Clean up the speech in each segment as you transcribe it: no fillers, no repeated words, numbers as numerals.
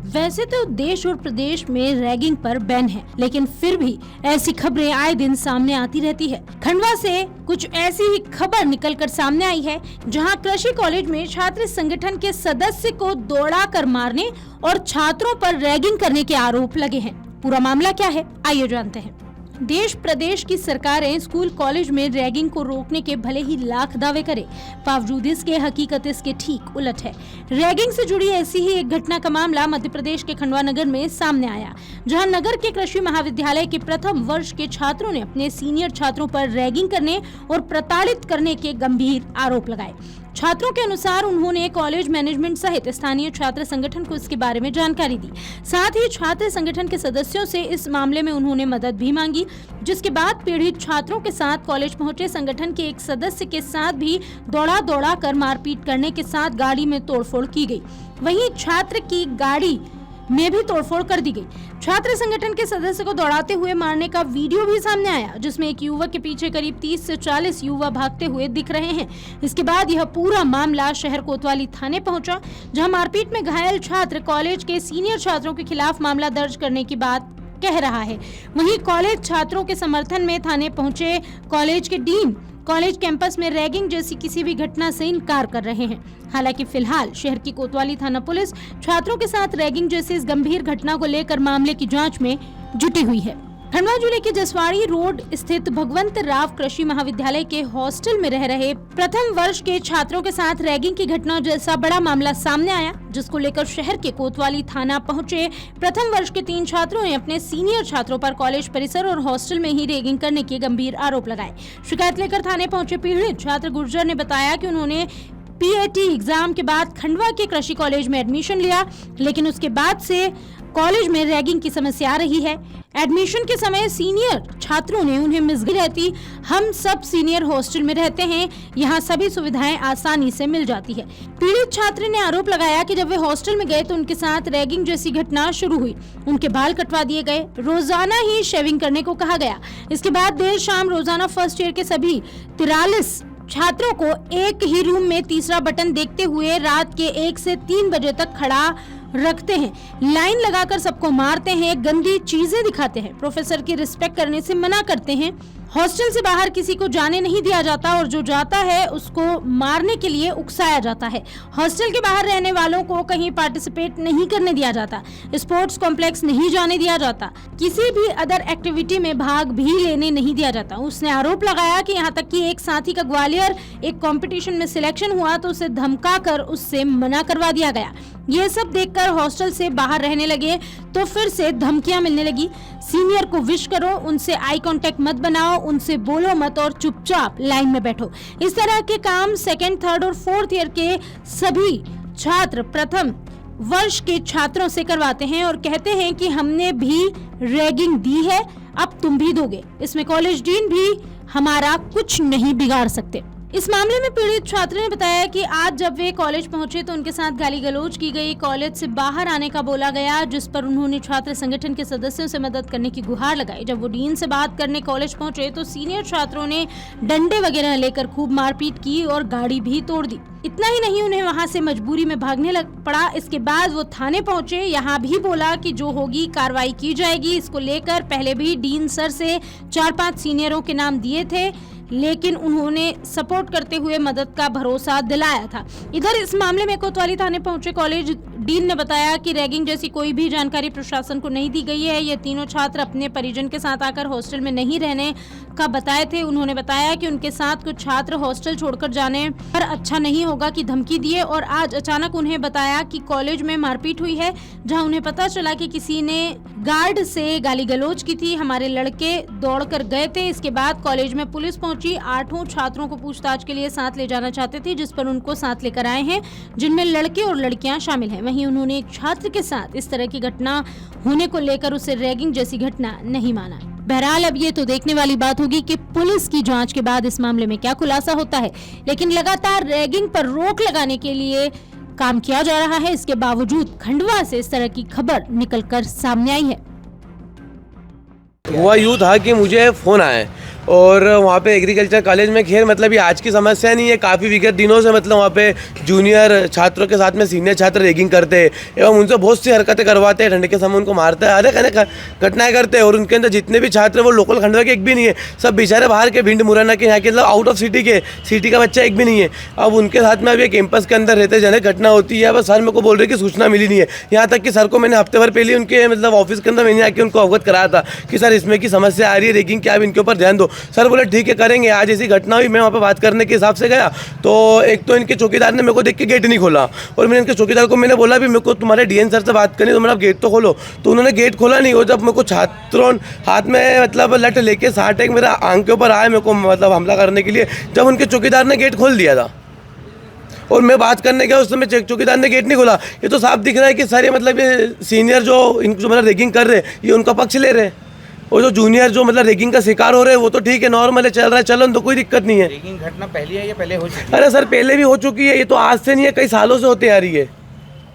वैसे तो देश और प्रदेश में रैगिंग पर बैन है, लेकिन फिर भी ऐसी खबरें आए दिन सामने आती रहती है। खंडवा से कुछ ऐसी ही खबर निकलकर सामने आई है, जहां कृषि कॉलेज में छात्र संगठन के सदस्य को दौड़ा कर मारने और छात्रों पर रैगिंग करने के आरोप लगे हैं। पूरा मामला क्या है, आइए जानते हैं। देश प्रदेश की सरकारें स्कूल कॉलेज में रैगिंग को रोकने के भले ही लाख दावे करें, बावजूद इसके हकीकत इसके ठीक उलट है। रैगिंग से जुड़ी ऐसी ही एक घटना का मामला मध्य प्रदेश के खंडवा नगर में सामने आया, जहां नगर के कृषि महाविद्यालय के प्रथम वर्ष के छात्रों ने अपने सीनियर छात्रों पर रैगिंग करने और प्रताड़ित करने के गंभीर आरोप लगाए। छात्रों के अनुसार उन्होंने कॉलेज मैनेजमेंट सहित स्थानीय छात्र संगठन को इसके बारे में जानकारी दी। साथ ही छात्र संगठन के सदस्यों से इस मामले में उन्होंने मदद भी मांगी, जिसके बाद पीड़ित छात्रों के साथ कॉलेज पहुंचे संगठन के एक सदस्य के साथ भी दौड़ा कर मारपीट करने के साथ गाड़ी में तोड़फोड़ की गई। वहीं छात्र की गाड़ी में भी तोड़फोड़ कर दी गई। छात्र संगठन के सदस्य को दौड़ाते हुए मारने का वीडियो भी सामने आया, जिसमें एक युवक के पीछे करीब 30 से 40 युवा भागते हुए दिख रहे हैं। इसके बाद यह पूरा मामला शहर कोतवाली थाने पहुंचा, जहां मारपीट में घायल छात्र कॉलेज के सीनियर छात्रों के खिलाफ मामला दर्ज करने की बात कह रहा है। वहीं कॉलेज छात्रों के समर्थन में थाने पहुंचे कॉलेज के डीन कॉलेज कैंपस में रैगिंग जैसी किसी भी घटना से इनकार कर रहे हैं। हालांकि फिलहाल शहर की कोतवाली थाना पुलिस छात्रों के साथ रैगिंग जैसी इस गंभीर घटना को लेकर मामले की जांच में जुटी हुई है। खंडवा जिले के जसवाड़ी रोड स्थित भगवंत राव कृषि महाविद्यालय के हॉस्टल में रह रहे प्रथम वर्ष के छात्रों के साथ रैगिंग की घटना जैसा बड़ा मामला सामने आया, जिसको लेकर शहर के कोतवाली थाना पहुंचे प्रथम वर्ष के 3 छात्रों ने अपने सीनियर छात्रों पर कॉलेज परिसर और हॉस्टल में ही रैगिंग करने के गंभीर आरोप लगाए। शिकायत लेकर थाने पहुंचे पीड़ित छात्र गुर्जर ने बताया कि उन्होंने PAT एग्जाम के बाद खंडवा के कृषि कॉलेज में एडमिशन लिया, लेकिन उसके बाद से कॉलेज में रैगिंग की समस्या आ रही है। एडमिशन के समय सीनियर छात्रों ने उन्हें मिसगी रहती, हम सब सीनियर हॉस्टल में रहते हैं, यहाँ सभी सुविधाएं आसानी से मिल जाती है। पीड़ित छात्र ने आरोप लगाया कि जब वे हॉस्टल में गए तो उनके साथ रैगिंग जैसी घटना शुरू हुई। उनके बाल कटवा दिए गए, रोजाना ही शेविंग करने को कहा गया। इसके बाद देर शाम रोजाना फर्स्ट ईयर के सभी 43 छात्रों को एक ही रूम में तीसरा बटन देखते हुए रात के 1 से 3 बजे तक खड़ा रखते हैं, लाइन लगाकर सबको मारते हैं, गंदी चीजें दिखाते हैं, प्रोफेसर की रिस्पेक्ट करने से मना करते हैं। हॉस्टल से बाहर किसी को जाने नहीं दिया जाता और जो जाता है उसको मारने के लिए उकसाया जाता है। हॉस्टल के बाहर रहने वालों को कहीं पार्टिसिपेट नहीं करने दिया जाता, स्पोर्ट्स कॉम्प्लेक्स नहीं जाने दिया जाता, किसी भी अदर एक्टिविटी में भाग भी लेने नहीं दिया जाता। उसने आरोप लगाया कि यहाँ तक कि एक साथी का ग्वालियर एक कंपटीशन में सिलेक्शन हुआ तो उसे धमका कर उससे मना करवा दिया गया। ये सब देखकर हॉस्टल से बाहर रहने लगे तो फिर से धमकियां मिलने लगी। सीनियर को विश करो, उनसे आई कांटेक्ट मत बनाओ, उनसे बोलो मत और चुपचाप लाइन में बैठो। इस तरह के काम 2nd, 3rd और 4th ईयर के सभी छात्र प्रथम वर्ष के छात्रों से करवाते हैं और कहते हैं कि हमने भी रैगिंग दी है, अब तुम भी दोगे। इसमें कॉलेज डीन भी हमारा कुछ नहीं बिगाड़ सकते। इस मामले में पीड़ित छात्र ने बताया कि आज जब वे कॉलेज पहुंचे तो उनके साथ गाली गलौज की गई, कॉलेज से बाहर आने का बोला गया, जिस पर उन्होंने छात्र संगठन के सदस्यों से मदद करने की गुहार लगाई। जब वो डीन से बात करने कॉलेज पहुंचे तो सीनियर छात्रों ने डंडे वगैरह लेकर खूब मारपीट की और गाड़ी भी तोड़ दी। इतना ही नहीं, उन्हें वहां से मजबूरी में भागने लग पड़ा। इसके बाद वो थाने पहुंचे, यहाँ भी बोला कि जो होगी कार्रवाई की जाएगी। इसको लेकर पहले भी डीन सर से 4-5 सीनियरों के नाम दिए थे, लेकिन उन्होंने सपोर्ट करते हुए मदद का भरोसा दिलाया था। इधर इस मामले में कोतवाली थाने पहुंचे कॉलेज डीन ने बताया कि रैगिंग जैसी कोई भी जानकारी प्रशासन को नहीं दी गई है। ये तीनों छात्र अपने परिजन के साथ आकर हॉस्टल में नहीं रहने का बताए थे। उन्होंने बताया कि उनके साथ कुछ छात्र हॉस्टल छोड़कर जाने पर अच्छा नहीं होगा की धमकी दिए और आज अचानक उन्हें बताया कि कॉलेज में मारपीट हुई है, जहाँ उन्हें पता चला कि किसी ने गार्ड से गाली गलौज की थी। हमारे लड़के दौड़कर गए थे। इसके बाद कॉलेज में पुलिस पहुंची, 8 छात्रों को पूछताछ के लिए साथ ले जाना चाहते थे, जिस पर उनको साथ लेकर आए हैं, जिनमें लड़के और लड़कियां शामिल हैं। वहीं उन्होंने एक छात्र के साथ इस तरह की घटना होने को लेकर उसे रैगिंग जैसी घटना नहीं माना। बहरहाल अब ये तो देखने वाली बात होगी कि पुलिस की जांच के बाद इस मामले में क्या खुलासा होता है, लेकिन लगातार रैगिंग पर रोक लगाने के लिए काम किया जा रहा है। इसके बावजूद खंडवा से इस तरह की खबर निकलकर सामने आई है। हुआ यूँ था कि मुझे फ़ोन आया और वहाँ पे एग्रीकल्चर कॉलेज में खैर मतलब ये आज की समस्या नहीं है, काफ़ी विगत दिनों से मतलब वहाँ पे जूनियर छात्रों के साथ में सीनियर छात्र रैगिंग करते हैं एवं उनसे बहुत सी हरकतें करवाते हैं, ठंड के समय उनको मारते हैं, अनेक अनेक घटनाएं करते हैं। और उनके अंदर जितने भी छात्र वो लोकल खंडवा के एक भी नहीं है, सब बेचारे बाहर के, भिंड मुरैना के, यहाँ के, मतलब आउट ऑफ सिटी का बच्चा एक भी नहीं है। अब उनके साथ में अभी कैंपस के अंदर रहते जन घटना होती है। बस सर मेरे को बोल रहे कि सूचना मिली नहीं है, यहाँ तक कि सर को मैंने हफ्ते भर पहले उनके मतलब ऑफिस के अंदर मैंने आके उनको अवगत कराया था कि सर इसमें की समस्या आ रही है रैगिंग की, आप इनके ऊपर ध्यान दो। सर बोले ठीक है करेंगे। आज ऐसी घटना हुई, मैं वहाँ पे बात करने के हिसाब से गया तो एक तो इनके चौकीदार ने मेरे को देख के गेट नहीं खोला, और मैंने इनके चौकीदार को मैंने बोला भी मेरे को तुम्हारे डीएन सर से बात करनी, तो मेरा गेट तो खोलो, तो उन्होंने गेट खोला नहीं। और जब मेरे को छात्रों हाथ में मतलब लठ लेके 60 एक मेरा आंख के ऊपर आया मेरे को मतलब हमला करने के लिए, जब उनके चौकीदार ने गेट खोल दिया था और मैं बात करने गया उस समय चौकीदार ने गेट नहीं खोला। ये तो साफ दिख रहा है कि सर ये मतलब ये सीनियर जो इनको मतलब रैगिंग कर रहे हैं ये उनका पक्ष ले रहे हैं, और जो जूनियर जो मतलब रैगिंग का शिकार हो रहे हैं वो तो ठीक है, नॉर्मल है, चल रहा है चलन, तो कोई दिक्कत नहीं है। रैगिंग घटना पहली है या पहले हो चुकी है? अरे सर पहले भी हो चुकी है, ये तो आज से नहीं है, कई सालों से होते आ रही है।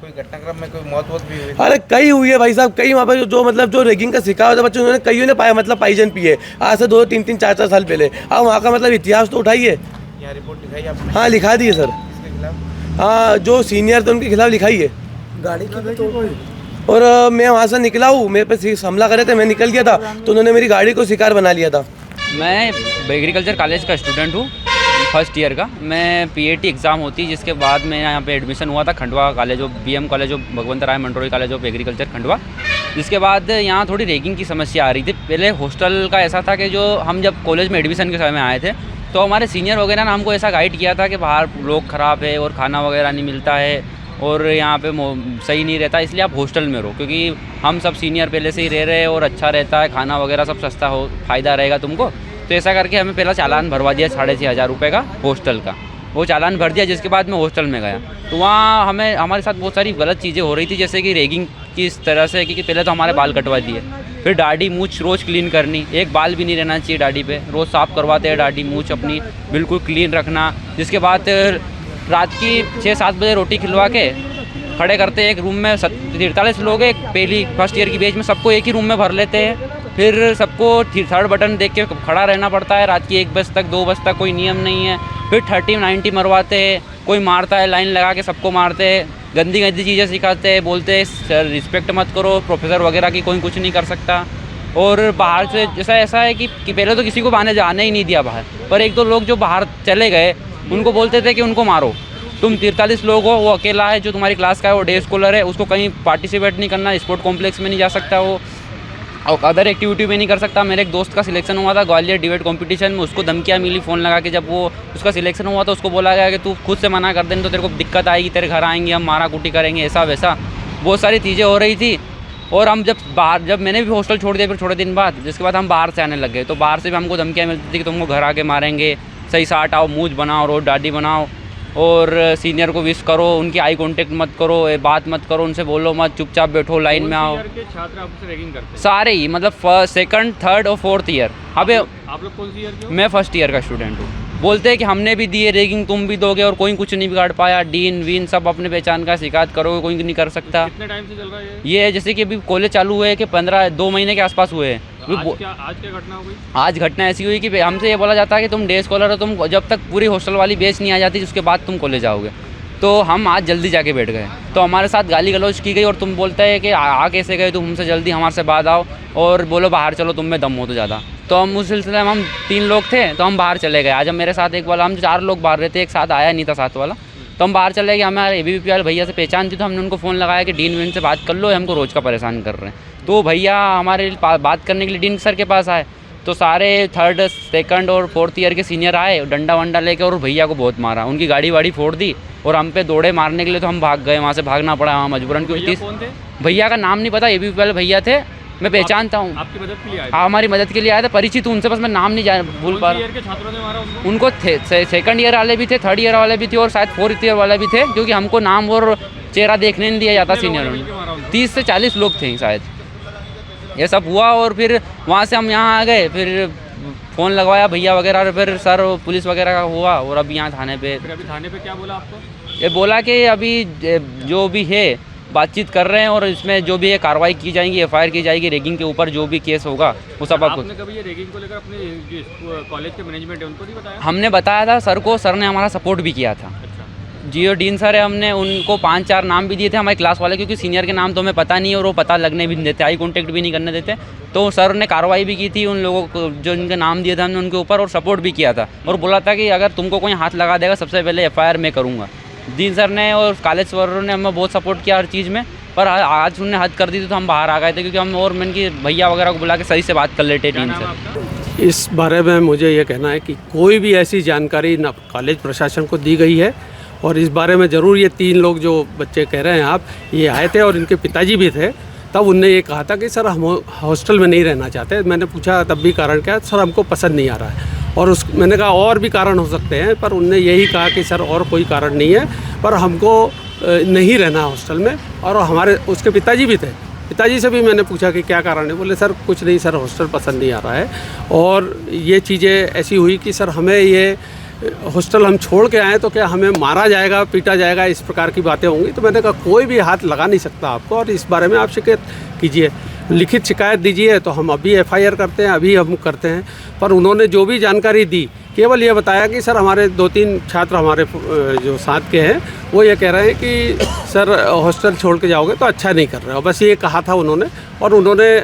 कोई घटनाक्रम में कोई मौत भी हुई? अरे कई हुई है भाई साहब, कई वहाँ पर जो मतलब जो रैगिंग का शिकार होता बच्चे उन्होंने कईयों ने पाया मतलब पाइजन पिए आज से 2 3 3 4 4 साल पहले। अब वहाँ का मतलब इतिहास तो उठाइए। यहाँ रिपोर्ट लिखाई आपने? हाँ लिखा दी है सर। किसके खिलाफ? हाँ जो सीनियर थे उनके खिलाफ लिखाई है। गाड़ी की भी तो और मैं वहाँ से निकला हूँ, मेरे पे हमला करे थे, मैं निकल गया था तो उन्होंने मेरी गाड़ी को शिकार बना लिया था। मैं एग्रीकल्चर कॉलेज का स्टूडेंट हूँ, फर्स्ट ईयर का। मैं पीएटी एग्ज़ाम होती जिसके बाद मैं यहाँ पे एडमिशन हुआ था Khandwa college of BM college of Bhagwant Rai Mandori college of agriculture Khandwa. जिसके बाद यहाँ थोड़ी रैगिंग की समस्या आ रही थी। पहले हॉस्टल का ऐसा था कि जो हम जब कॉलेज में एडमिशन के समय में आए थे तो हमारे सीनियर वगैरह ने हमको ऐसा गाइड किया था कि बाहर लोग ख़राब है और खाना वगैरह नहीं मिलता है और यहाँ पे सही नहीं रहता, इसलिए आप हॉस्टल में रहो, क्योंकि हम सब सीनियर पहले से ही रह रहे हैं और अच्छा रहता है, खाना वगैरह सब सस्ता हो, फ़ायदा रहेगा तुमको। तो ऐसा करके हमें पहला चालान भरवा दिया 6,500 रुपये का हॉस्टल का। वो चालान भर दिया, जिसके बाद मैं हॉस्टल में गया तो वहाँ हमारे साथ बहुत सारी गलत चीज़ें हो रही थी, जैसे कि रैगिंग की इस तरह से कि पहले तो हमारे बाल कटवा दिए, फिर दाढ़ी मूछ रोज़ क्लीन करनी, एक बाल भी नहीं रहना चाहिए दाढ़ी पे, रोज़ साफ़ करवाते हैं दाढ़ी मूछ अपनी बिल्कुल क्लीन रखना। जिसके बाद रात की 6-7 बजे रोटी खिलवा के खड़े करते हैं एक रूम में, 43 लोग हैं पहली फर्स्ट ईयर की बैच में, सबको एक ही रूम में भर लेते हैं। फिर सबको थर्ड बटन देख के खड़ा रहना पड़ता है रात की 1 बजे तक 2 बजे तक, कोई नियम नहीं है। फिर 30-90 मरवाते हैं, कोई मारता है लाइन लगा के सबको मारते हैं, गंदी गंदी चीज़ें सिखाते हैं, बोलते हैं सर रिस्पेक्ट मत करो, प्रोफेसर वगैरह की कोई कुछ नहीं कर सकता। और बाहर से जैसा ऐसा है कि पहले तो किसी को जाने ही नहीं दिया बाहर, पर 1-2 लोग जो बाहर चले गए उनको बोलते थे कि उनको मारो, तुम 43 लोग हो, वो अकेला है जो तुम्हारी क्लास का है, वो डे स्कॉलर है, उसको कहीं पार्टिसिपेट नहीं करना, स्पोर्ट कॉम्प्लेक्स में नहीं जा सकता वो, और अदर एक्टिविटी में नहीं कर सकता। मेरे एक दोस्त का सिलेक्शन हुआ था ग्वालियर डिबेट कंपटीशन में, उसको धमकियाँ मिली फ़ोन लगा के। जब वो उसका सिलेक्शन हुआ तो उसको बोला गया कि तू खुद से मना कर देना तो तेरे को दिक्कत आएगी, तेरे घर आएंगे, हम मारा कुटी करेंगे, ऐसा वैसा बहुत सारी चीज़ें हो रही थी। और हम जब मैंने भी हॉस्टल छोड़ दिया फिर थोड़े दिन बाद, जिसके बाद हम बाहर से आने लग गए, तो बाहर से भी हमको धमकियाँ मिलती थी कि तुमको घर आके मारेंगे, सही से हटाओ, मूछ बनाओ, रोड दाढ़ी बनाओ, और सीनियर को विश करो, उनकी आई कांटेक्ट मत करो, बात मत करो, उनसे बोलो मत, चुपचाप बैठो लाइन में आओ। छात्र आपसे रैगिंग करते हैं? सारे ही, मतलब 2nd, 3rd और 4th ईयर। अबे आप लोग कौन सी ईयर के हो? मैं फर्स्ट ईयर का स्टूडेंट हूँ। बोलते हैं कि हमने भी दिए रैगिंग, तुम भी दोगे, और कोई कुछ नहीं बिगाड़ पाया। डीन वीन सब अपने पहचान का शिकायत करोगे, कोई नहीं कर सकता। कितने टाइम से चल रहा है ये जैसे कि अभी कॉलेज चालू हुए कि 2 महीने के आसपास हुए हैं। आज क्या घटना हो गई? आज घटना ऐसी हुई कि हमसे ये बोला जाता है कि तुम डे स्कॉलर हो, तुम जब तक पूरी हॉस्टल वाली बैच नहीं आ जाती उसके बाद तुम कॉलेज आओगे। तो हम आज जल्दी जाके बैठ गए, तो हमारे साथ गाली गलौज की गई, और तुम बोलते हैं कि आ कैसे गए तुम हमसे, जल्दी हमारे से बाद आओ और बोलो बाहर चलो, तुम में दम हो तो ज़्यादा। तो हम उस सिलसिले में हम 3 लोग थे तो हम बाहर चले गए। आज हम मेरे साथ एक वाला, हम 4 लोग बाहर रहते, एक साथ आया नहीं था साथ वाला, तो हम बाहर चले गए। हमारे ABVP वाले भैया से पहचान थी तो हमने उनको फ़ोन लगाया कि डीन वीन से बात कर लो, हमको रोज़ का परेशान कर रहे हैं। तो भैया हमारे बात करने के लिए डीन सर के पास आए, तो सारे 3rd, 2nd और 4th ईयर के सीनियर आए डंडा वंडा लेके, और भैया को बहुत मारा, उनकी गाड़ी वाड़ी फोड़ दी और हम पे दौड़े मारने के लिए। तो हम भाग गए, वहाँ से भागना पड़ा वहाँ मजबूरन, क्योंकि भैया का नाम नहीं पता, ABVP वाले भैया थे, मैं पहचानता हूँ। आपकी मदद के लिए आए? हमारी मदद के लिए आया था, परिचित हूँ उनसे, बस मैं नाम नहीं भूल पा रहा। के छात्रों ने मारा उनको? उनको 2nd ईयर वाले भी थे, 3rd ईयर वाले भी थे, और शायद 4th ईयर वाले भी थे, क्योंकि हमको नाम और चेहरा देखने नहीं दिया जाता सीनियर में। 30 से 40 लोग थे शायद। ये सब हुआ और फिर वहाँ से हम यहाँ आ गए, फिर फ़ोन लगवाया भैया वगैरह, और फिर सर पुलिस वगैरह का हुआ, और अब यहाँ थाने पे। फिर अभी थाने पे क्या बोला आपको? ये बोला कि अभी जो भी है बातचीत कर रहे हैं और इसमें जो भी है कार्रवाई की जाएगी, एफआईआर की जाएगी, रैगिंग के ऊपर जो भी केस होगा वो सब आपको। आपने कभी ये रैगिंग को लेकर अपने कॉलेज के मैनेजमेंट है उनको नहीं बताया? हमने बताया था सर को, सर ने हमारा सपोर्ट भी किया था। जियो डीन सर है, हमने उनको 5-4 नाम भी दिए थे हमारे क्लास वाले, क्योंकि सीनियर के नाम तो हमें पता नहीं है और वो पता लगने भी नहीं देते, आई कॉन्टेक्ट भी नहीं करने देते। तो सर ने कार्रवाई भी की थी उन लोगों को जो इनके नाम दिए थे हमने उनके ऊपर, और सपोर्ट भी किया था और बोला था कि अगर तुमको कोई हाथ लगा देगा सबसे पहले एफआईआर मैं करूँगा। दीन सर ने और कॉलेज वालों ने हमें बहुत सपोर्ट किया हर चीज़ में, पर आज उन्होंने हद कर दी थी तो हम बाहर आ गए थे, क्योंकि हम और मैंने कि भैया वगैरह को बुला के सही से बात कर लेते डीन से। इस बारे में मुझे ये कहना है कि कोई भी ऐसी जानकारी ना कॉलेज प्रशासन को दी गई है, और इस बारे में ज़रूर ये 3 लोग जो बच्चे कह रहे हैं आप, ये आए थे और इनके पिताजी भी थे, तब उनने ये कहा था कि सर हम हॉस्टल में नहीं रहना चाहते। मैंने पूछा तब भी कारण क्या, सर हमको पसंद नहीं आ रहा है। और मैंने कहा और भी कारण हो सकते हैं, पर उनने यही कहा कि सर और कोई कारण नहीं है, पर हमको नहीं रहना हॉस्टल में। और हमारे उसके पिताजी भी थे, पिताजी से भी मैंने पूछा कि क्या कारण है, बोले सर कुछ नहीं सर, हॉस्टल पसंद नहीं आ रहा है। और ये चीज़ें ऐसी हुई कि सर हमें ये हॉस्टल हम छोड़ के आए तो क्या हमें मारा जाएगा, पीटा जाएगा, इस प्रकार की बातें होंगी। तो मैंने कहा कोई भी हाथ लगा नहीं सकता आपको, और इस बारे में आप शिकायत कीजिए, लिखित शिकायत दीजिए। तो हम अभी एफआईआर करते हैं, अभी हम करते हैं। पर उन्होंने जो भी जानकारी दी, केवल ये बताया कि सर हमारे 2-3 छात्र हमारे जो साथ के हैं वो ये कह रहे हैं कि सर हॉस्टल छोड़ के जाओगे तो अच्छा नहीं कर रहे हो, बस ये कहा था उन्होंने। और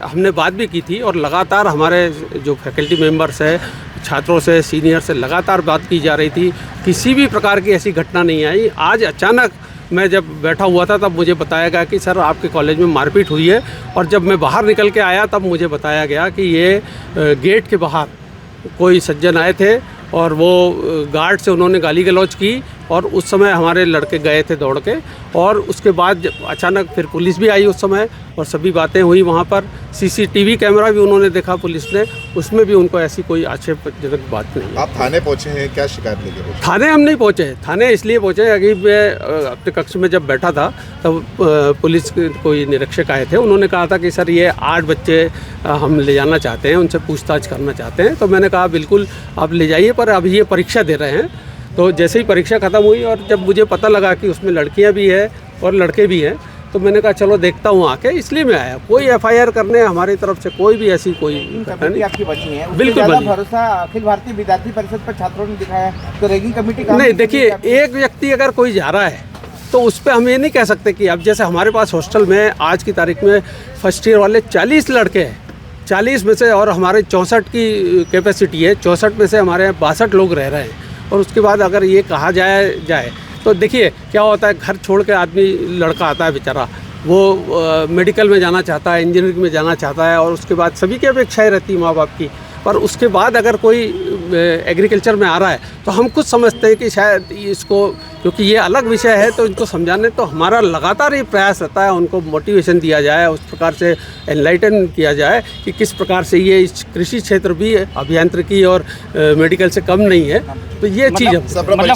हमने बात भी की थी, और लगातार हमारे जो फैकल्टी मेंबर्स हैं, छात्रों से, सीनियर से लगातार बात की जा रही थी, किसी भी प्रकार की ऐसी घटना नहीं आई। आज अचानक मैं जब बैठा हुआ था तब मुझे बताया गया कि सर आपके कॉलेज में मारपीट हुई है। और जब मैं बाहर निकल के आया तब मुझे बताया गया कि ये गेट के बाहर कोई सज्जन आए थे और वो गार्ड से उन्होंने गाली गलौज की, और उस समय हमारे लड़के गए थे दौड़ के। और उसके बाद अचानक फिर पुलिस भी आई उस समय, और सभी बातें हुई वहाँ पर। सीसीटीवी कैमरा भी उन्होंने देखा पुलिस ने, उसमें भी उनको ऐसी कोई आक्षेपजनक बात नहीं है। आप थाने पहुँचे हैं, क्या शिकायत लेके पहुँचे? थाने हम नहीं पहुँचे, थाने इसलिए पहुँचे कि मैं अपने कक्ष में जब बैठा था तब पुलिस के कोई निरीक्षक आए थे, उन्होंने कहा था कि सर ये 8 बच्चे हम ले जाना चाहते हैं, उनसे पूछताछ करना चाहते हैं। तो मैंने कहा बिल्कुल आप ले जाइए, पर अभी ये परीक्षा दे रहे हैं। तो जैसे ही परीक्षा ख़त्म हुई और जब मुझे पता लगा कि उसमें लड़कियां भी है और लड़के भी हैं, तो मैंने कहा चलो देखता हूँ आके, इसलिए मैं आया। कोई एफआईआर करने हमारी तरफ से कोई भी ऐसी कोई कमेटी आपकी बची है, बिल्कुल ज़्यादा भरोसा अखिल भारतीय विद्यार्थी परिषद पर छात्रों ने दिखाया, तो रैगिंग कमेटी का नहीं। देखिए, एक व्यक्ति अगर कोई जा रहा है तो उस पर हम ये नहीं कह सकते कि अब जैसे हमारे पास हॉस्टल में आज की तारीख में फर्स्ट ईयर वाले 40 लड़के हैं, 40 में से, और हमारे 64 की कैपेसिटी है, 64 में से हमारे यहाँ 62 लोग रह रहे हैं। और उसके बाद अगर ये कहा जाए तो देखिए क्या होता है, घर छोड़ के आदमी, लड़का आता है बेचारा, वो मेडिकल में जाना चाहता है, इंजीनियरिंग में जाना चाहता है, और उसके बाद सभी की अपेक्षाएं रहती है माँ बाप की। पर उसके बाद अगर कोई एग्रीकल्चर में आ रहा है तो हम कुछ समझते हैं कि शायद इसको, क्योंकि ये अलग विषय है, तो इनको समझाने तो हमारा लगातार ये प्रयास रहता है, उनको मोटिवेशन दिया जाए, उस प्रकार से एनलाइटन किया जाए कि किस प्रकार से ये इस कृषि क्षेत्र भी अभियांत्रिकी और मेडिकल से कम नहीं है। तो ये चीज़ मतलब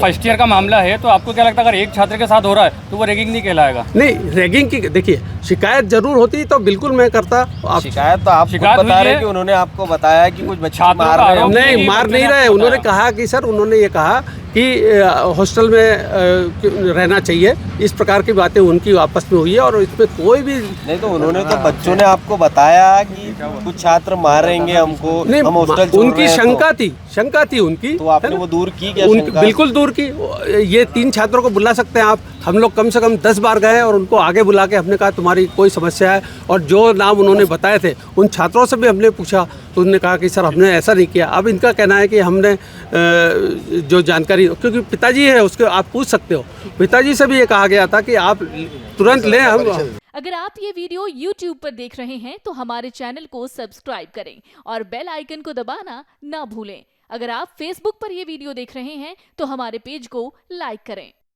फर्स्ट ईयर का मामला है, तो आपको क्या लगता है अगर एक छात्र के साथ हो रहा है तो वो रैगिंग नहीं कहलाएगा? नहीं, रैगिंग की देखिए शिकायत जरूर होती तो बिल्कुल मैं करता। आप शिकायत तो आप खुद बता रहे हैं कि उन्होंने आपको बताया कि कुछ बच्चे मार रहे हैं। नहीं, मार नहीं रहे। उन्होंने कहा कि सर, उन्होंने ये कहा कि हॉस्टल में रहना चाहिए, इस प्रकार की बातें उनकी आपस में हुई है, और इसमें कोई भी नहीं। तो उन्होंने तो बच्चों ने आपको बताया कि कुछ छात्र मारेंगे हमको, नहीं, हम हॉस्टल छोड़ उनकी रहे हैं, शंका थी उनकी। तो आपने वो दूर की क्या शंका? बिल्कुल दूर की। ये 3 छात्रों को बुला सकते हैं आप, हम लोग कम से कम 10 बार गए और उनको आगे बुला के हमने कहा तुम्हारी कोई समस्या है, और जो नाम उन्होंने बताए थे उन छात्रों से भी हमने पूछा, तो उन्होंने कहा कि सर हमने ऐसा नहीं किया। अब इनका कहना है कि हमने जो जानकारी, क्योंकि पिताजी है उसके आप पूछ सकते हो, पिताजी से भी ये कहा गया था कि आप तुरंत लें। हम अगर आप ये वीडियो YouTube पर देख रहे हैं तो हमारे चैनल को सब्सक्राइब करें और बेल आइकन को दबाना ना भूलें। अगर आप Facebook पर ये वीडियो देख रहे हैं तो हमारे पेज को लाइक करें।